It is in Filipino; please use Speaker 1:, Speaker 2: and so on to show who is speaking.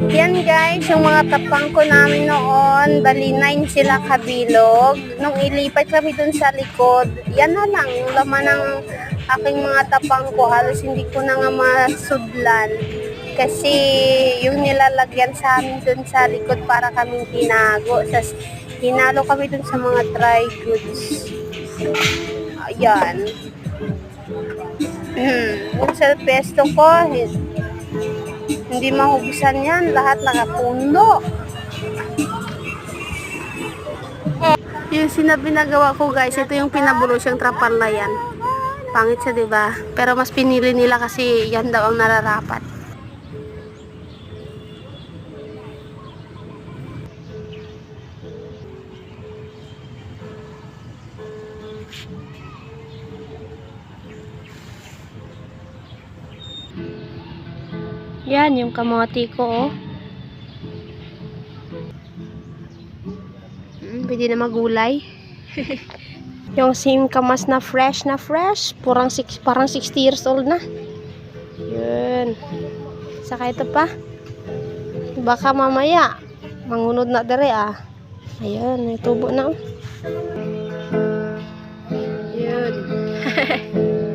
Speaker 1: Yan guys, yung mga tapang ko namin noon, bali 9 sila kabilog. Nung ilipat kami dun sa likod, yan na lang, yung laman ng aking mga tapang ko, halos hindi ko na nga masudlan. Kasi yung nilalagyan sa amin dun sa likod para kaming tinago. Sas, hinalo kami dun sa mga dry goods. Ayan. Sa pesto ko, hindi mahubusan yan. Lahat nakapundo. Yung sinabi na gawa ko guys, ito yung pinaburo siyang trapal na yan. Pangit siya, diba? Pero mas pinili nila kasi yan daw ang nararapat. Yan, yung kamote ko, oh. Pwede na magulay. Yung singkamas na fresh, parang 60 years old na. Yun. Saka ito pa. Baka mamaya, mangunod na dere, ah. Ayan, may tubo na, oh. Yun.